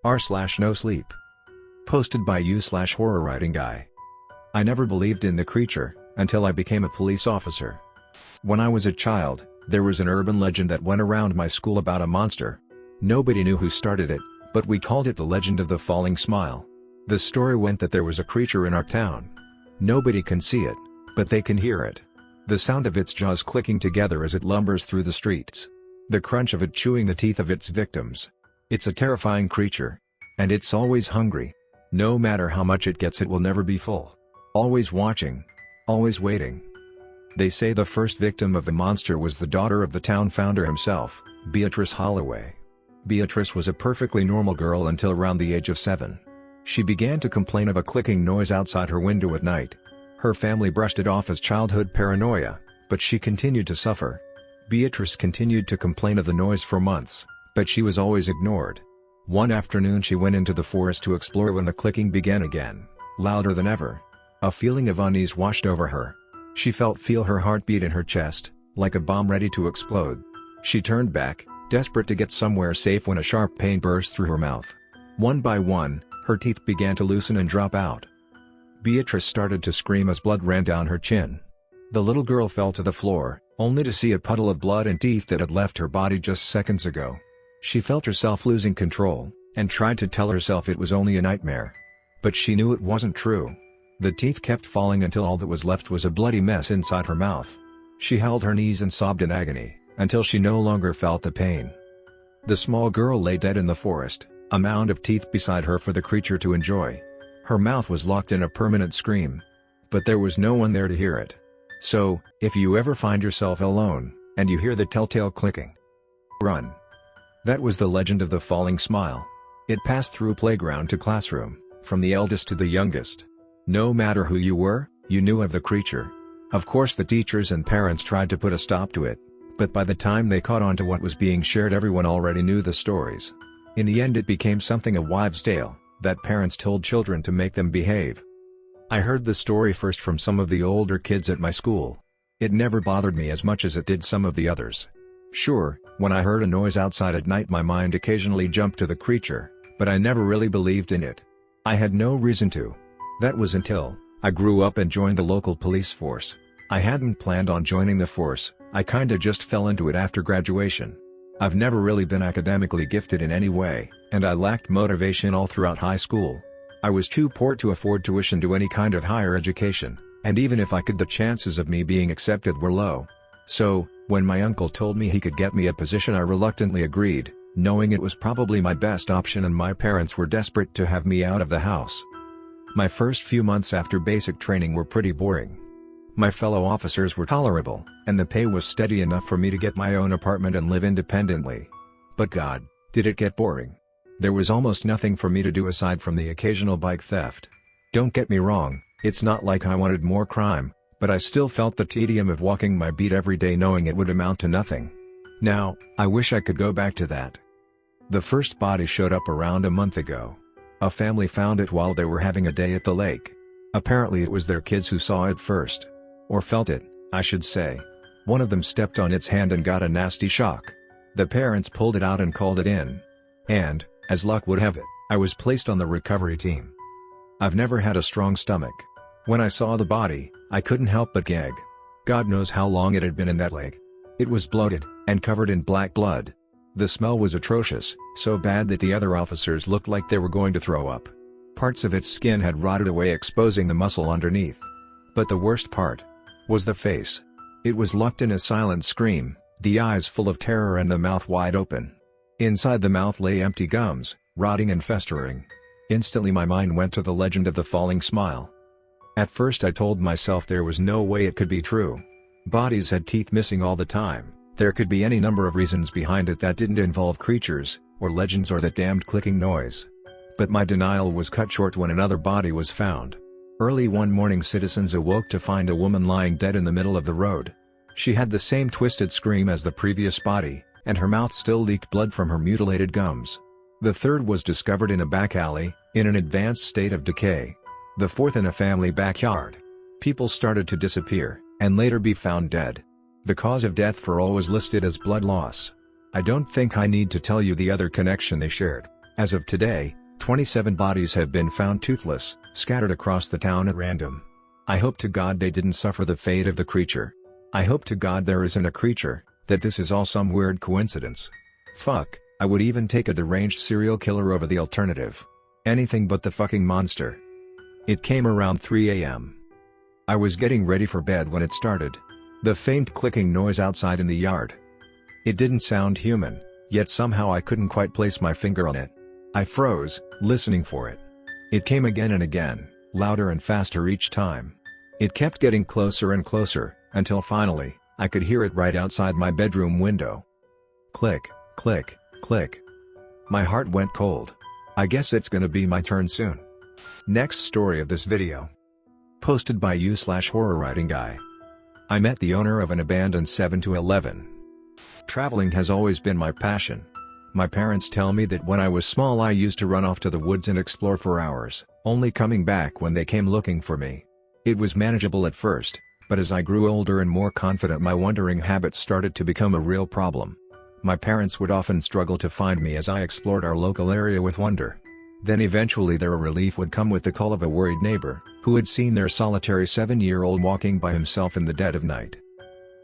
r/NoSleep. Posted by you/horrorwritingguy. I never believed in the creature, until I became a police officer. When I was a child, there was an urban legend that went around my school about a monster. Nobody knew who started it, but we called it the legend of the falling smile. The story went that there was a creature in our town. Nobody can see it, but they can hear it. The sound of its jaws clicking together as it lumbers through the streets. The crunch of it chewing the teeth of its victims. It's a terrifying creature. And it's always hungry. No matter how much it gets, it will never be full. Always watching. Always waiting. They say the first victim of the monster was the daughter of the town founder himself, Beatrice Holloway. Beatrice was a perfectly normal girl until around the age of 7. She began to complain of a clicking noise outside her window at night. Her family brushed it off as childhood paranoia, but she continued to suffer. Beatrice continued to complain of the noise for months, but she was always ignored. One afternoon she went into the forest to explore when the clicking began again, louder than ever. A feeling of unease washed over her. She feel her heartbeat in her chest, like a bomb ready to explode. She turned back, desperate to get somewhere safe, when a sharp pain burst through her mouth. One by one, her teeth began to loosen and drop out. Beatrice started to scream as blood ran down her chin. The little girl fell to the floor, only to see a puddle of blood and teeth that had left her body just seconds ago. She felt herself losing control, and tried to tell herself it was only a nightmare. But she knew it wasn't true. The teeth kept falling until all that was left was a bloody mess inside her mouth. She held her knees and sobbed in agony, until she no longer felt the pain. The small girl lay dead in the forest, a mound of teeth beside her for the creature to enjoy. Her mouth was locked in a permanent scream. But there was no one there to hear it. So, if you ever find yourself alone, and you hear the telltale clicking, run. That was the legend of the falling smile. It passed through playground to classroom, from the eldest to the youngest. No matter who you were, you knew of the creature. Of course the teachers and parents tried to put a stop to it, but by the time they caught on to what was being shared, everyone already knew the stories. In the end it became something a wives' tale, that parents told children to make them behave. I heard the story first from some of the older kids at my school. It never bothered me as much as it did some of the others. Sure, when I heard a noise outside at night my mind occasionally jumped to the creature, but I never really believed in it. I had no reason to. That was until I grew up and joined the local police force. I hadn't planned on joining the force, I kinda just fell into it after graduation. I've never really been academically gifted in any way, and I lacked motivation all throughout high school. I was too poor to afford tuition to any kind of higher education, and even if I could, the chances of me being accepted were low. So, when my uncle told me he could get me a position, I reluctantly agreed, knowing it was probably my best option, and my parents were desperate to have me out of the house. My first few months after basic training were pretty boring. My fellow officers were tolerable, and the pay was steady enough for me to get my own apartment and live independently. But God, did it get boring. There was almost nothing for me to do aside from the occasional bike theft. Don't get me wrong, it's not like I wanted more crime, but I still felt the tedium of walking my beat every day knowing it would amount to nothing. Now, I wish I could go back to that. The first body showed up around a month ago. A family found it while they were having a day at the lake. Apparently it was their kids who saw it first. Or felt it, I should say. One of them stepped on its hand and got a nasty shock. The parents pulled it out and called it in. And, as luck would have it, I was placed on the recovery team. I've never had a strong stomach. When I saw the body, I couldn't help but gag. God knows how long it had been in that lake. It was bloated, and covered in black blood. The smell was atrocious, so bad that the other officers looked like they were going to throw up. Parts of its skin had rotted away, exposing the muscle underneath. But the worst part was the face. It was locked in a silent scream, the eyes full of terror and the mouth wide open. Inside the mouth lay empty gums, rotting and festering. Instantly my mind went to the legend of the falling smile. At first I told myself there was no way it could be true. Bodies had teeth missing all the time. There could be any number of reasons behind it that didn't involve creatures, or legends, or that damned clicking noise. But my denial was cut short when another body was found. Early one morning citizens awoke to find a woman lying dead in the middle of the road. She had the same twisted scream as the previous body, and her mouth still leaked blood from her mutilated gums. The third was discovered in a back alley, in an advanced state of decay. The fourth in a family backyard. People started to disappear, and later be found dead. The cause of death for all was listed as blood loss. I don't think I need to tell you the other connection they shared. As of today, 27 bodies have been found toothless, scattered across the town at random. I hope to God they didn't suffer the fate of the creature. I hope to God there isn't a creature, that this is all some weird coincidence. Fuck, I would even take a deranged serial killer over the alternative. Anything but the fucking monster. It came around 3 a.m. I was getting ready for bed when it started. The faint clicking noise outside in the yard. It didn't sound human, yet somehow I couldn't quite place my finger on it. I froze, listening for it. It came again and again, louder and faster each time. It kept getting closer and closer, until finally, I could hear it right outside my bedroom window. Click, click, click. My heart went cold. I guess it's gonna be my turn soon. Next story of this video. Posted by you/horrorwritingguy. I met the owner of an abandoned 7-Eleven. Traveling has always been my passion. My parents tell me that when I was small I used to run off to the woods and explore for hours, only coming back when they came looking for me. It was manageable at first, but as I grew older and more confident my wandering habits started to become a real problem. My parents would often struggle to find me as I explored our local area with wonder. Then eventually their relief would come with the call of a worried neighbor, who had seen their solitary 7-year-old walking by himself in the dead of night.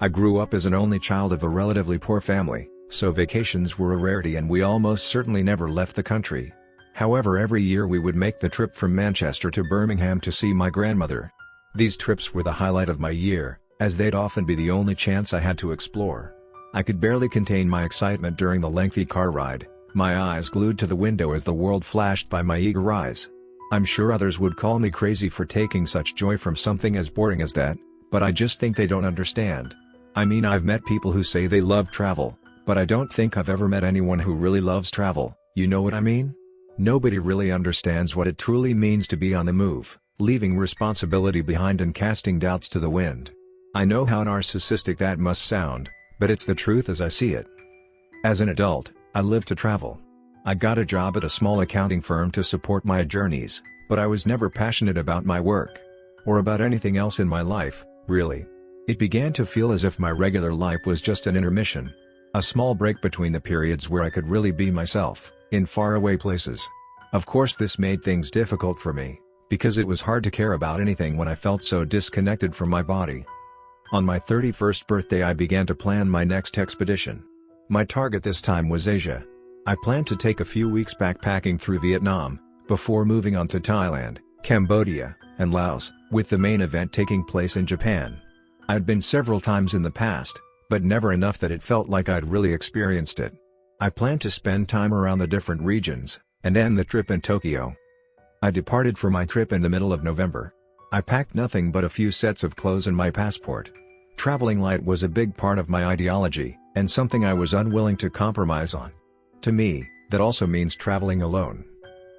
I grew up as an only child of a relatively poor family, so vacations were a rarity and we almost certainly never left the country. However, every year we would make the trip from Manchester to Birmingham to see my grandmother. These trips were the highlight of my year, as they'd often be the only chance I had to explore. I could barely contain my excitement during the lengthy car ride, my eyes glued to the window as the world flashed by my eager eyes. I'm sure others would call me crazy for taking such joy from something as boring as that, but I just think they don't understand. I mean, I've met people who say they love travel, but I don't think I've ever met anyone who really loves travel, you know what I mean? Nobody really understands what it truly means to be on the move, leaving responsibility behind and casting doubts to the wind. I know how narcissistic that must sound, but it's the truth as I see it. As an adult, I live to travel. I got a job at a small accounting firm to support my journeys, but I was never passionate about my work. Or about anything else in my life, really. It began to feel as if my regular life was just an intermission. A small break between the periods where I could really be myself, in faraway places. Of course this made things difficult for me, because it was hard to care about anything when I felt so disconnected from my body. On my 31st birthday I began to plan my next expedition. My target this time was Asia. I planned to take a few weeks backpacking through Vietnam, before moving on to Thailand, Cambodia, and Laos, with the main event taking place in Japan. I'd been several times in the past, but never enough that it felt like I'd really experienced it. I planned to spend time around the different regions, and end the trip in Tokyo. I departed for my trip in the middle of November. I packed nothing but a few sets of clothes and my passport. Traveling light was a big part of my ideology, and something I was unwilling to compromise on. To me, that also means traveling alone.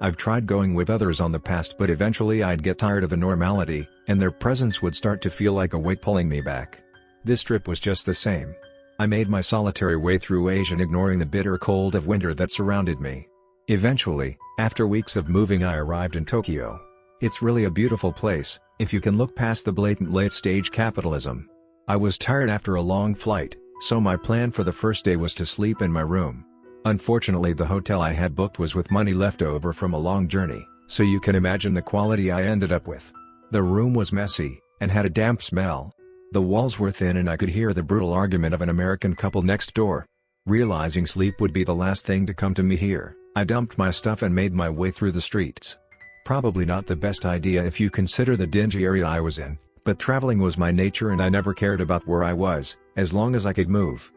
I've tried going with others on the past, but eventually I'd get tired of the normality, and their presence would start to feel like a weight pulling me back. This trip was just the same. I made my solitary way through Asia, ignoring the bitter cold of winter that surrounded me. Eventually, after weeks of moving, I arrived in Tokyo. It's really a beautiful place, if you can look past the blatant late-stage capitalism. I was tired after a long flight, so my plan for the first day was to sleep in my room. Unfortunately, the hotel I had booked was with money left over from a long journey, so you can imagine the quality I ended up with. The room was messy, and had a damp smell. The walls were thin and I could hear the brutal argument of an American couple next door. Realizing sleep would be the last thing to come to me here, I dumped my stuff and made my way through the streets. Probably not the best idea if you consider the dingy area I was in, but traveling was my nature and I never cared about where I was, as long as I could move.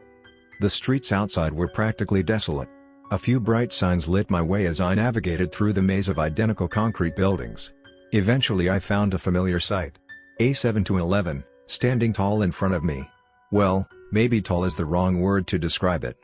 The streets outside were practically desolate. A few bright signs lit my way as I navigated through the maze of identical concrete buildings. Eventually I found a familiar sight. A 7-Eleven, standing tall in front of me. Well, maybe tall is the wrong word to describe it.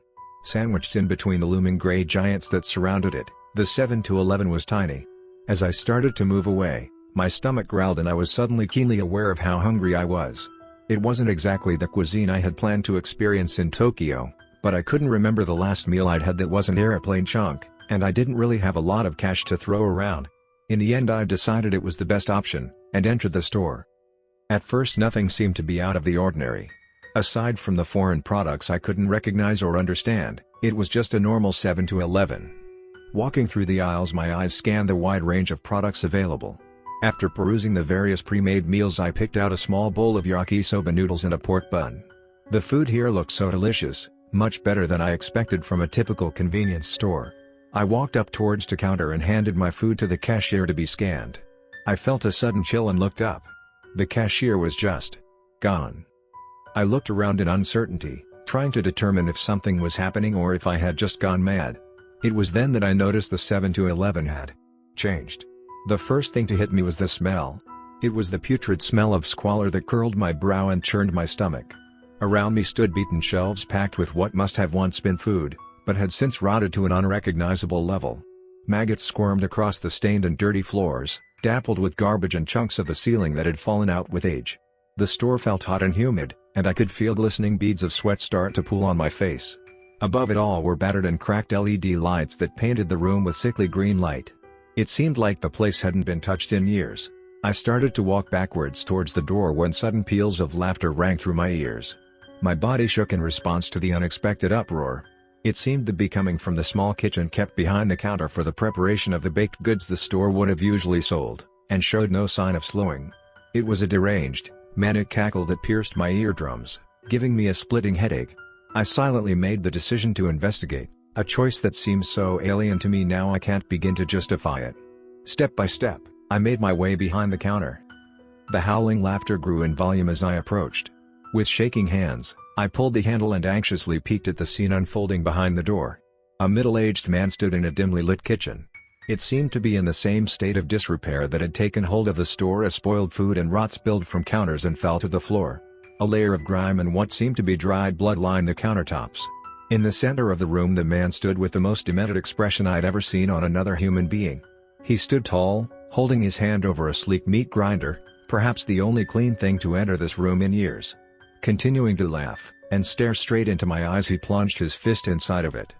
Sandwiched in between the looming gray giants that surrounded it, the 7-Eleven was tiny. As I started to move away, my stomach growled and I was suddenly keenly aware of how hungry I was. It wasn't exactly the cuisine I had planned to experience in Tokyo, but I couldn't remember the last meal I'd had that wasn't airplane junk, and I didn't really have a lot of cash to throw around. In the end I decided it was the best option, and entered the store. At first nothing seemed to be out of the ordinary. Aside from the foreign products I couldn't recognize or understand, it was just a normal 7-Eleven. Walking through the aisles, my eyes scanned the wide range of products available. After perusing the various pre-made meals, I picked out a small bowl of yakisoba noodles and a pork bun. The food here looked so delicious, much better than I expected from a typical convenience store. I walked up towards the counter and handed my food to the cashier to be scanned. I felt a sudden chill and looked up. The cashier was just gone. I looked around in uncertainty, trying to determine if something was happening or if I had just gone mad. It was then that I noticed the 7-Eleven had changed. The first thing to hit me was the smell. It was the putrid smell of squalor that curled my brow and churned my stomach. Around me stood beaten shelves packed with what must have once been food, but had since rotted to an unrecognizable level. Maggots squirmed across the stained and dirty floors, dappled with garbage and chunks of the ceiling that had fallen out with age. The store felt hot and humid, and I could feel glistening beads of sweat start to pool on my face. Above it all were battered and cracked LED lights that painted the room with sickly green light. It seemed like the place hadn't been touched in years. I started to walk backwards towards the door when sudden peals of laughter rang through my ears. My body shook in response to the unexpected uproar. It seemed to be coming from the small kitchen kept behind the counter for the preparation of the baked goods the store would have usually sold, and showed no sign of slowing. It was a deranged, manic cackle that pierced my eardrums, giving me a splitting headache. I silently made the decision to investigate, a choice that seems so alien to me now I can't begin to justify it. Step by step, I made my way behind the counter. The howling laughter grew in volume as I approached. With shaking hands, I pulled the handle and anxiously peeked at the scene unfolding behind the door. A middle-aged man stood in a dimly lit kitchen. It seemed to be in the same state of disrepair that had taken hold of the store as spoiled food and rot spilled from counters and fell to the floor. A layer of grime and what seemed to be dried blood lined the countertops. In the center of the room the man stood with the most demented expression I'd ever seen on another human being. He stood tall, holding his hand over a sleek meat grinder, perhaps the only clean thing to enter this room in years. Continuing to laugh, and stare straight into my eyes, he plunged his fist inside of it.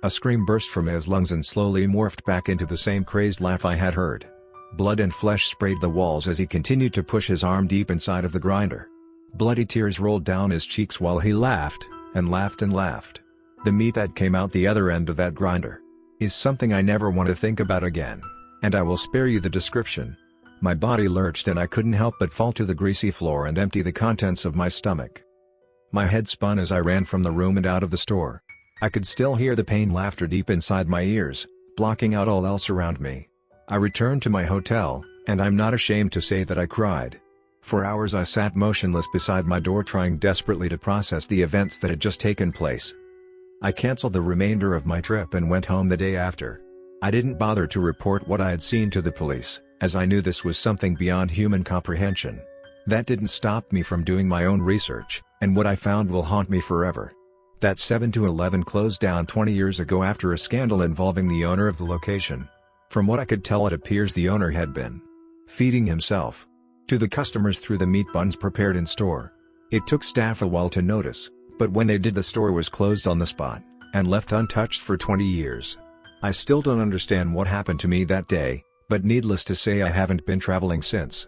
A scream burst from his lungs and slowly morphed back into the same crazed laugh I had heard. Blood and flesh sprayed the walls as he continued to push his arm deep inside of the grinder. Bloody tears rolled down his cheeks while he laughed, and laughed and laughed. The meat that came out the other end of that grinder is something I never want to think about again, and I will spare you the description. My body lurched and I couldn't help but fall to the greasy floor and empty the contents of my stomach. My head spun as I ran from the room and out of the store. I could still hear the pain laughter deep inside my ears, blocking out all else around me. I returned to my hotel, and I'm not ashamed to say that I cried. For hours I sat motionless beside my door trying desperately to process the events that had just taken place. I canceled the remainder of my trip and went home the day after. I didn't bother to report what I had seen to the police, as I knew this was something beyond human comprehension. That didn't stop me from doing my own research, and what I found will haunt me forever. That 7-Eleven closed down 20 years ago after a scandal involving the owner of the location. From what I could tell, it appears the owner had been feeding himself to the customers through the meat buns prepared in store. It took staff a while to notice, but when they did, the store was closed on the spot, and left untouched for 20 years. I still don't understand what happened to me that day, but needless to say I haven't been traveling since.